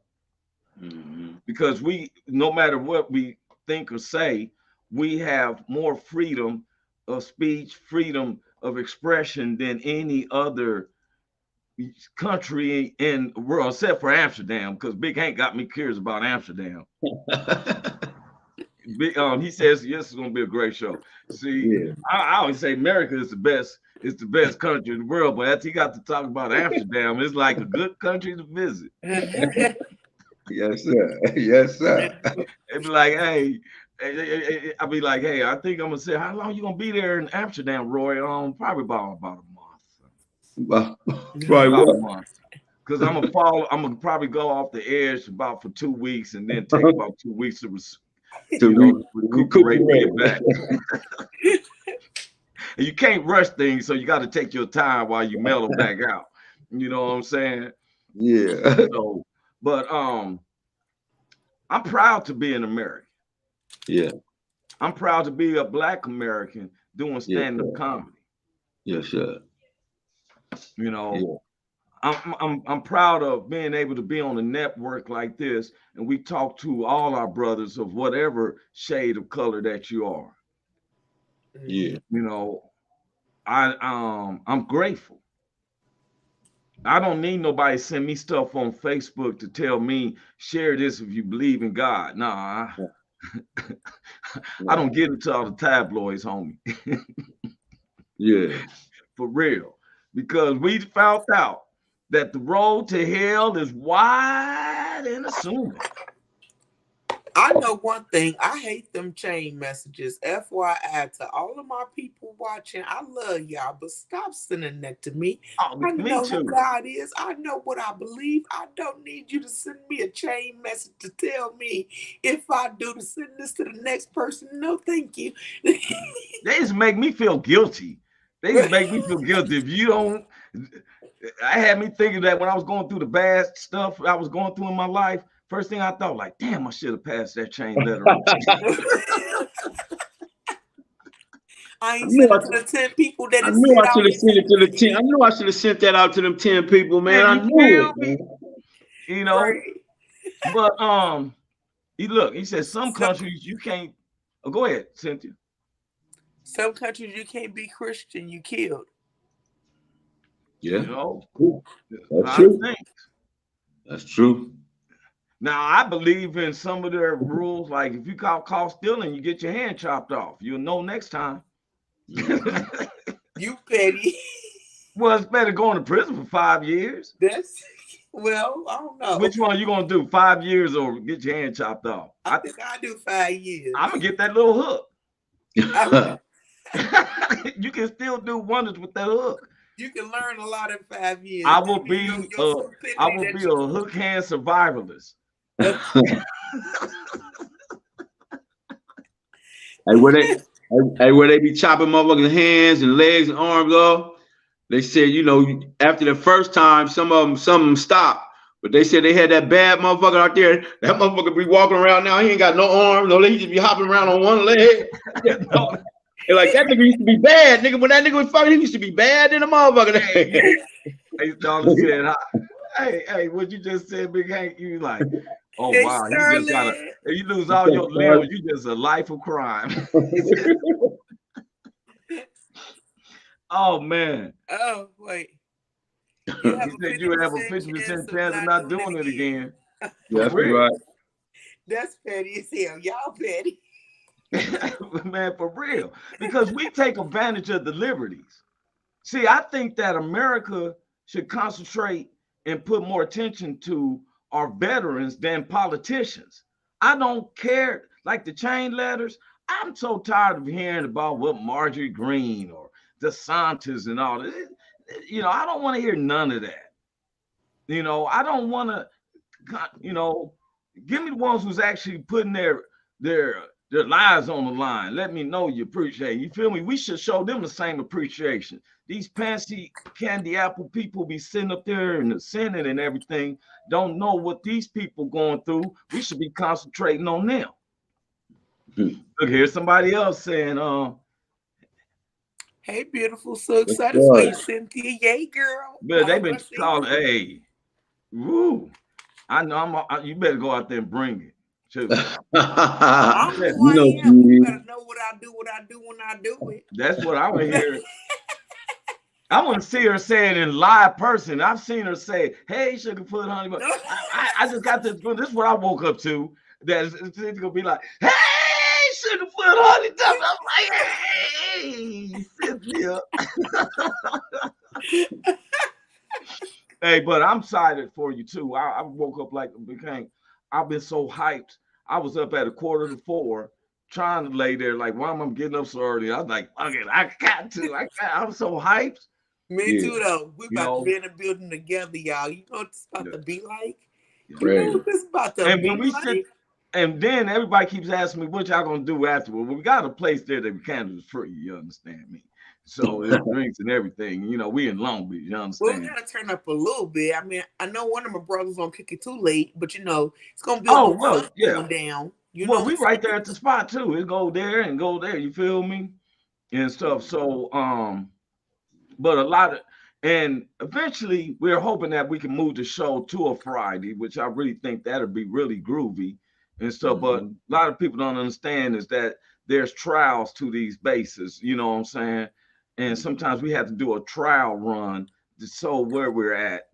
Mm-hmm. Because no matter what we think or say, we have more freedom of speech, freedom of expression than any other country in the world, except for Amsterdam, because Big Hank got me curious about Amsterdam. He says yes, it's gonna be a great show. See, yeah. I always say America is the best country in the world, but after he got to talk about Amsterdam, it's like a good country to visit. Yes, sir. Yes, sir. It'd be like, hey, I'd be like, hey, I think I'm gonna say, how long you gonna be there in Amsterdam, Roy? Probably about a month. Right, about a month. Because I'm gonna probably go off the edge about for 2 weeks and then take about 2 weeks to recuperate and get back. And you can't rush things, so you got to take your time while you mellow back out. You know what I'm saying? Yeah. But I'm proud to be an American. Yeah. I'm proud to be a Black American doing stand-up comedy. Yes, sir. I'm proud of being able to be on a network like this, and we talk to all our brothers of whatever shade of color that you are. Yeah. I'm grateful. I don't need nobody to send me stuff on Facebook to tell me share this if you believe in God. Nah, I don't get into all the tabloids, homie. Yeah, for real, because we found out that the road to hell is wide and assuming. I know one thing. I hate them chain messages. FYI to all of my people watching, I love y'all, but stop sending that to me. Oh, I me know too. who God is. I know what I believe. I don't need you to send me a chain message to tell me if I do to send this to the next person. No, thank you. They just make me feel guilty. They just make me feel guilty. If you don't, I had me thinking that when I was going through the bad stuff I was going through in my life, first thing I thought, like, damn, I should have passed that chain letter. I ain't sent it to the 10 people that I it knew said I I should have was sent it to the 10. I knew I should have sent that out to them 10 people, man. I You knew feel it, me? man. You know, right. but he said some countries you can't. Oh, go ahead, Cynthia. Some countries you can't be Christian, you killed. Yeah, You know, that's true. things. That's true. Now I believe in some of their rules, like if you caught stealing, you get your hand chopped off. You'll know next time. You petty. Well, it's better going to prison for 5 years. That's well, I don't know. Which one you gonna do? 5 years or get your hand chopped off? I think I do 5 years. I'm gonna get that little hook. Yeah, You can still do wonders with that hook. You can learn a lot in 5 years. I will be a hook hand survivalist. Hey, where they be chopping motherfuckers' hands and legs and arms off. They said, you know, after the first time, some of them stopped. But they said they had that bad motherfucker out there. That motherfucker be walking around now. He ain't got no arms. No, he just be hopping around on one leg. They're like, that nigga used to be bad, nigga. When that nigga was fucking, he used to be bad in the motherfucker. Hey, Charlie said, hey, what you just said, Big Hank, you like, oh, Hey, wow, you lose all your limbs, you just a life of crime. Oh, man. Oh, wait. You said you have a 50% chance of not doing it again. That's right. That's petty as hell. Y'all petty. Man, for real. Because we take advantage of the liberties. See, I think that America should concentrate and put more attention to our veterans than politicians. I don't care, like the chain letters. I'm so tired of hearing about what Marjorie Greene or DeSantis and all this. You know, I don't want to hear none of that. You know, I don't want to, you know, give me the ones who's actually putting their lives on the line. Let me know you appreciate it. You feel me? We should show them the same appreciation. These fancy candy apple people be sitting up there in the Senate and everything, don't know what these people going through. We should be concentrating on them. Look, here's somebody else saying, hey, beautiful. So excited for you, Cynthia. Yay, girl. But they've been calling, hey, woo. I know you better go out there and bring it. Too. I'm who I am. You better know what I do when I do it. That's what I want to hear. I want to see her say it in live person. I've seen her say, hey, Sugarfoot, honey. But I just got this. This is what I woke up to. That it's going to be like, hey, Sugarfoot, honey. I'm like, hey, Cynthia. Hey, but I'm excited for you, too. I woke up like I've been so hyped. I was up at 3:45 trying to lay there like, why am I getting up so early? I was like, okay, I got to. I'm so hyped. Me too, though. We about to be in the building together, y'all. You know what it's about to be like? You know what it's about to be like? And then everybody keeps asking me, what y'all going to do afterward? Well, we got a place there that we can do free. You understand me? So it's drinks and everything. You know, we in Long Beach. You understand? Well, we gotta turn up a little bit. I mean, I know one of my brothers gonna kick it too late, but you know, it's gonna be going down. You know, we right there at the spot too. It go there and go there. You feel me? And stuff. So, but a lot of, and eventually we're hoping that we can move the show to a Friday, which I really think that'll be really groovy and stuff. Mm-hmm. But a lot of people don't understand is that there's trials to these bases. You know what I'm saying? And sometimes we have to do a trial run to show where we're at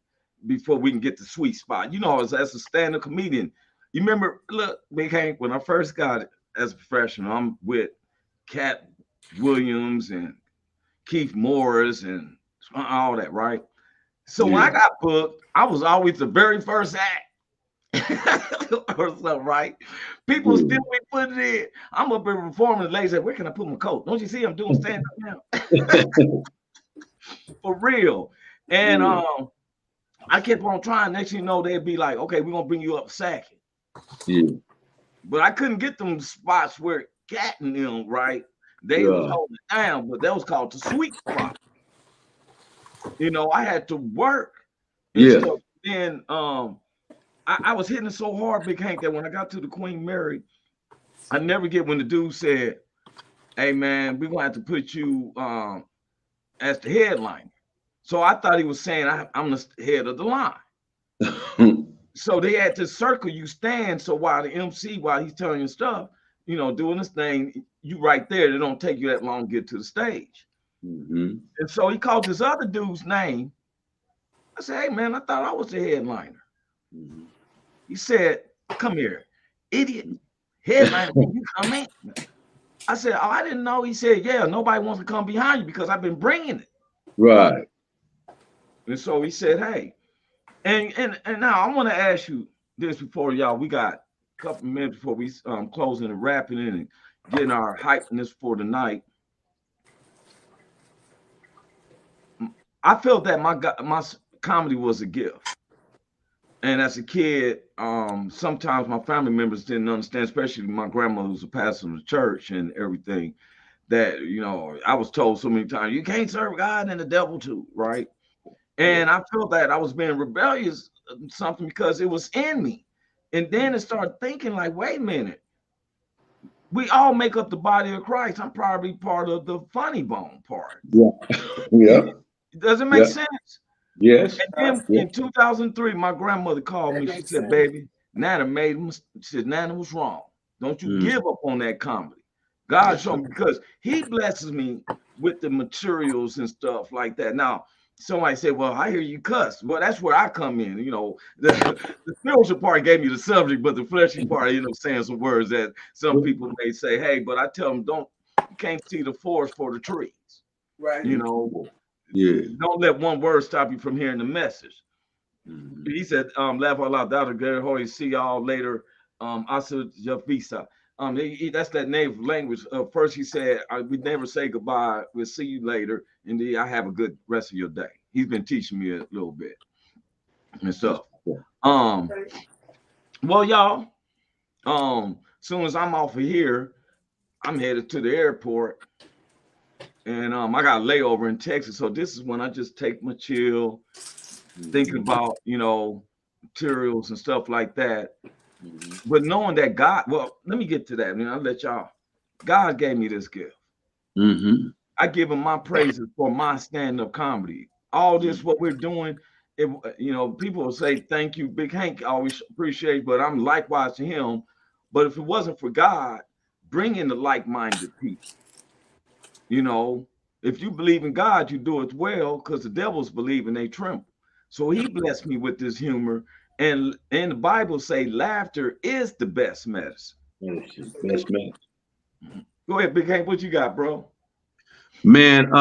before we can get the sweet spot. You know, as a stand-up comedian, you remember, look, Big Hank, when I first got it as a professional, I'm with Cat Williams and Keith Morris and all that, right? So when I got booked, I was always the very first act. or something, right? People still be putting it in. I'm up here performing. The lady said, "Where can I put my coat?" Don't you see I'm doing stand up now? For real. And I kept on trying. Next thing you know, they'd be like, "Okay, we're gonna bring you up second." Yeah. But I couldn't get them spots where Cat and them, right? They was holding it down, but that was called the sweet spot. You know, I had to work and stuff. Then I was hitting it so hard, Big Hank, that when I got to the Queen Mary, I never get when the dude said, "Hey man, we're gonna have to put you as the headliner." So I thought he was saying I'm the head of the line. So they had to circle you stand. So while the MC, while he's telling you stuff, you know, doing this thing, you right there. It don't take you that long to get to the stage. And so he called this other dude's name. I said, "Hey man, I thought I was the headliner." He said, "Come here, idiot. Headliner, can you come in?" I said, "Oh, I didn't know." He said, "Yeah, nobody wants to come behind you because I've been bringing it." Right. And so he said, "Hey," and now I want to ask you this before y'all. We got a couple minutes before we closing and wrapping it and getting our hypeness for the night. I felt that my comedy was a gift. And as a kid, sometimes my family members didn't understand, especially my grandmother who's a pastor of the church and everything, that, you know, I was told so many times, you can't serve God and the devil too, right? And I felt that I was being rebellious something because it was in me. And then it started thinking like, wait a minute, we all make up the body of Christ. I'm probably part of the funny bone part. Yeah. Does it make sense? Yes. And then in 2003, my grandmother called me. She said, "Baby, Nana made him." She said, "Nana was wrong. Don't you give up on that comedy. God showed me because He blesses me with the materials and stuff like that." Now, somebody said, "Well, I hear you cuss." Well, that's where I come in. You know, the spiritual part gave me the subject, but the fleshy part, you know, saying some words that some people may say, "Hey," but I tell them, you can't see the forest for the trees. Right. You know. Yeah. Don't let one word stop you from hearing the message. He said, laugh out loud, Dr. Gary Hoy, see y'all later. Asa Javisa. That's that native language. First he said, we never say goodbye. We'll see you later. And then I have a good rest of your day. He's been teaching me a little bit and stuff. Well, y'all, soon as I'm off of here, I'm headed to the airport. And I got a layover in Texas. So this is when I just take my chill, thinking about, you know, materials and stuff like that. But knowing that God, well, let me get to that. I mean, I'll let y'all, God gave me this gift. I give him my praises for my stand-up comedy. All this, what we're doing, you know, people will say, thank you, Big Hank, always appreciate, but I'm likewise to him. But if it wasn't for God, bringing the like-minded people, you know, if you believe in God, you do it well because the devils believe and they tremble. So he blessed me with this humor. And the Bible say laughter is the best medicine. Best medicine. Go ahead, Big Hank. What you got, bro? Man,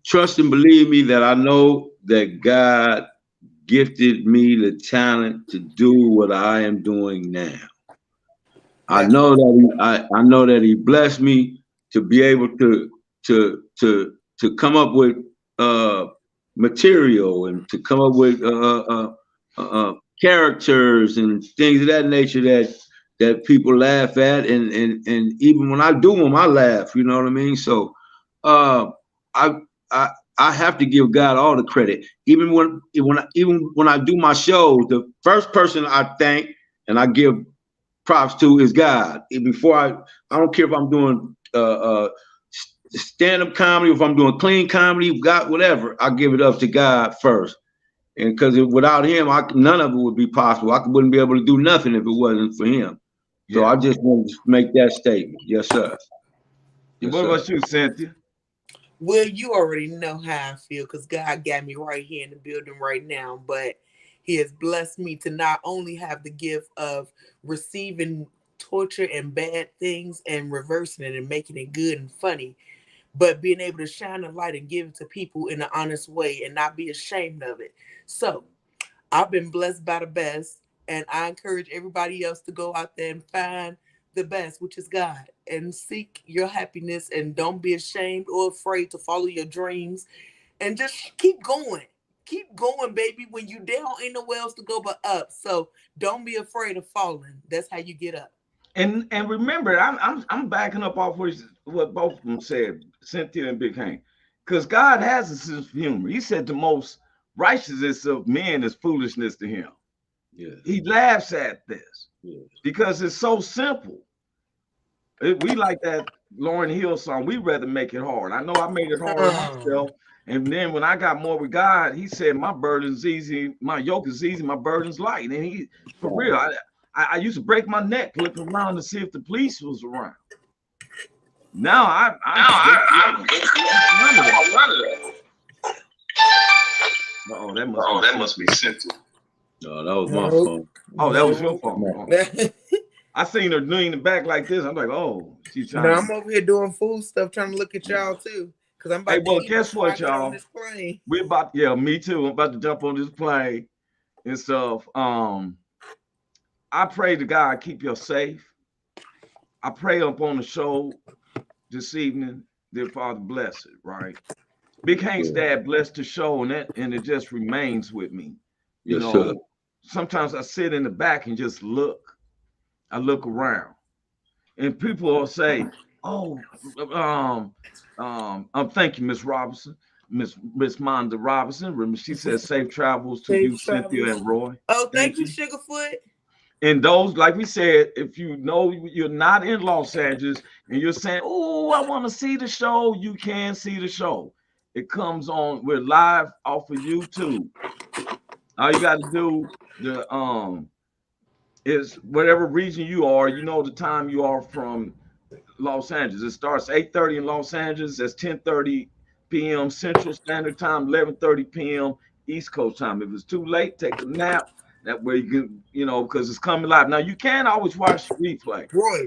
trust and believe me that I know that God gifted me the talent to do what I am doing now. I know that he blessed me to be able to come up with material and to come up with characters and things of that nature that people laugh at, and even when I do them, I laugh. You know what I mean? So I have to give God all the credit. Even when I do my shows, the first person I thank and I give props to is God. Before I don't care if I'm doing stand-up comedy, if I'm doing clean comedy, God, whatever, I give it up to God first. And because without him, none of it would be possible. I wouldn't be able to do nothing if it wasn't for him. So I just want to make that statement. Yes, sir. Yes, what about you, Cynthia? Well, you already know how I feel because God got me right here in the building right now. But he has blessed me to not only have the gift of receiving torture and bad things and reversing it and making it good and funny, but being able to shine a light and give it to people in an honest way and not be ashamed of it. So I've been blessed by the best. And I encourage everybody else to go out there and find the best, which is God, and seek your happiness, and don't be ashamed or afraid to follow your dreams, and just keep going. Keep going, baby. When you down, ain't nowhere else to go but up. So don't be afraid of falling. That's how you get up. And remember, I'm backing up off what both of them said, Cynthia and Big Hank, because God has a sense of humor. He said the most righteousness of men is foolishness to him. Yeah. He laughs at this because it's so simple. We like that Lauryn Hill song. We rather make it hard. I know I made it hard myself. And then when I got more with God, he said, my burden's easy, my yoke is easy, my burden's light. And he, for real, I used to break my neck looking around to see if the police was around. Now I'm oh, that must be Cynthia. No, that was my phone. Oh, that was your phone. I seen her leaning back like this. I'm like, oh, she's trying. No, I'm over here doing food stuff, trying to look at y'all too. Cause I'm about to eat guess what, y'all? We're about, me too. I'm about to jump on this plane and stuff. I pray to God keep you safe. I pray up on the show this evening, dear Father, bless it, right? Big Hank's dad blessed the show, and it just remains with me. You know, sometimes I sit in the back and just look. I look around, and people will say, "Oh, thank you, Miss Robinson, Miss Monda Robinson." She says, "Safe travels to you, Cynthia and Roy." Oh, thank you, Sugarfoot. And those, like we said, if you know you're not in Los Angeles and you're saying, "Oh, I want to see the show," you can see the show. It comes on. We're live off of YouTube. All you got to do is whatever region you are. You know the time you are from Los Angeles. It starts 8:30 in Los Angeles. That's 10:30 p.m. Central Standard Time, 11:30 p.m. East Coast time. If it's too late, take a nap. That way you can, because it's coming live. Now you can always watch the replay. Roy.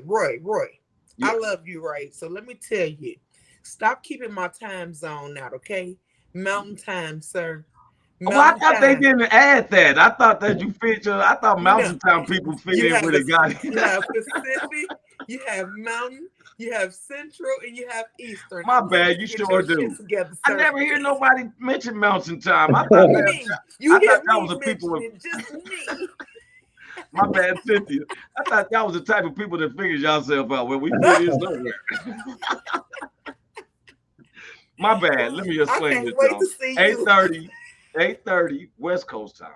Yeah. I love you, right? So let me tell you, stop keeping my time zone out, okay? Mountain time, sir. Well, I thought they didn't add that. I thought that you featured. I thought Mountain Time people fit in where they got it. You have Pacific, you have Mountain, you have Central, and you have Eastern. My bad, you sure do. I never hear nobody mention Mountain Time. I thought that was the people with just me. My bad, Cynthia. I thought that was the type of people that figures yourself out. Well, we put this nowhere. My bad. Let me explain this, y'all. 8:30 West Coast time,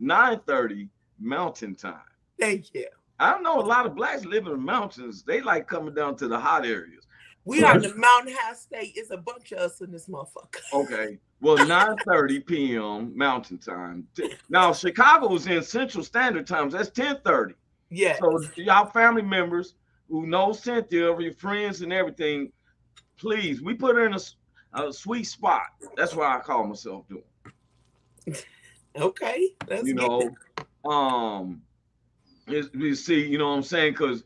9:30 Mountain time. Thank you. I don't know, a lot of blacks live in the mountains. They like coming down to the hot areas. We are in the Mountain High State. It's a bunch of us in this motherfucker. Okay. Well, 9:30 p.m. Mountain time. Now, Chicago is in Central Standard Times. That's 10:30. Yeah. So y'all family members who know Cynthia, your friends and everything, please, we put her in a sweet spot. That's what I call myself doing. Okay. That's you see, you know what I'm saying? Because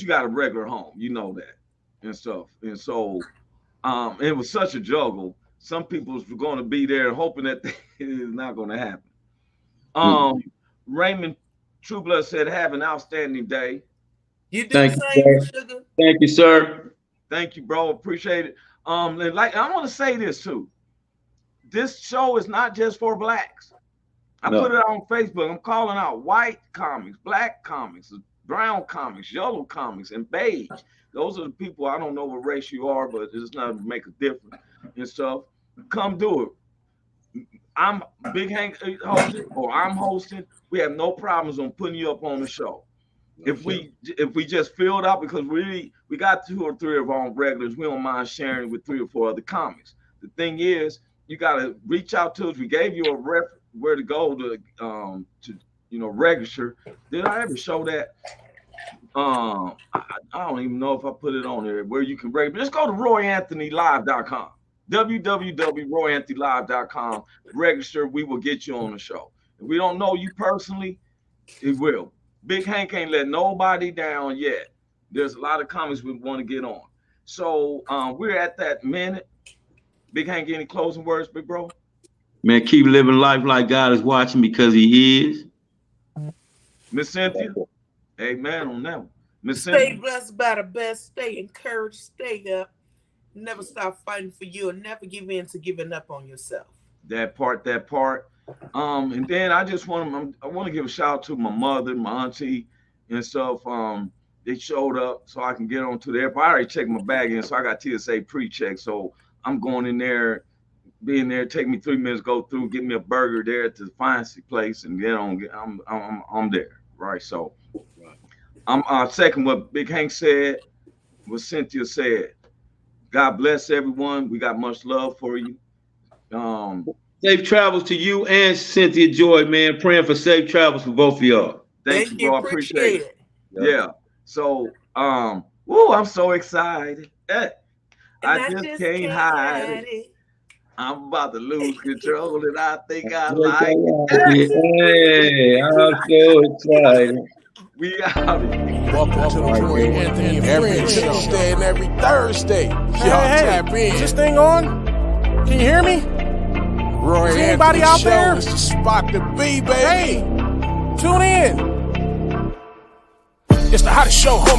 you got a regular home, you know that and stuff. And so it was such a juggle. Some people were going to be there hoping that it is not going to happen. Raymond Trueblood said, "Have an outstanding day." You do the same, Sugar. Thank you, sir. Thank you, bro. Appreciate it. And I want to say this too. This show is not just for blacks. I put it on Facebook. I'm calling out white comics, black comics, brown comics, yellow comics, and beige. Those are the people. I don't know what race you are, but it's not make a difference and stuff. Come do it. I'm Big Hank hosting, or I'm hosting. We have no problems on putting you up on the show. If we just filled out, because we got 2 or 3 of our own regulars, we don't mind sharing with 3 or 4 other comics. The thing is, you got to reach out to us. We gave you a where to go to register. Did I ever show that? I don't even know if I put it on there where you can register. Just go to RoyAnthonyLive.com. www.RoyAnthonyLive.com. Register. We will get you on the show. If we don't know you personally, it will. Big Hank ain't let nobody down yet. There's a lot of comments we want to get on. So we're at that minute. Big Hank, any closing words, big bro? Man, keep living life like God is watching because he is. Miss Cynthia, amen on that one. Miss Stay Cynthia. blessed by the best. Stay encouraged. Stay up. Never stop fighting for you, and never give in to giving up on yourself. That part. And then I just want to give a shout out to my mother, my auntie, and stuff. They showed up so I can get on to the airport. I already checked my bag in, so I got TSA pre-check. So I'm going in there, being there, take me 3 minutes, go through, get me a burger there at the fancy place, and get on. I'm there, right? So I'm second what Big Hank said, what Cynthia said. God bless everyone. We got much love for you. Safe travels to you and Cynthia Joy, man. Praying for safe travels for both of y'all. Thank you, bro. I appreciate it. Yeah. So, I'm so excited. I just can't hide it. I'm about to lose control, and I think I like it. Hey, I'm so excited. We out. Welcome to the Roy Anthony every Tuesday and every Thursday. Y'all tap in. Is this thing on? Can you hear me? Roy Is anybody out there? Is the spot to be, baby. Hey, tune in. It's the hottest show, homie.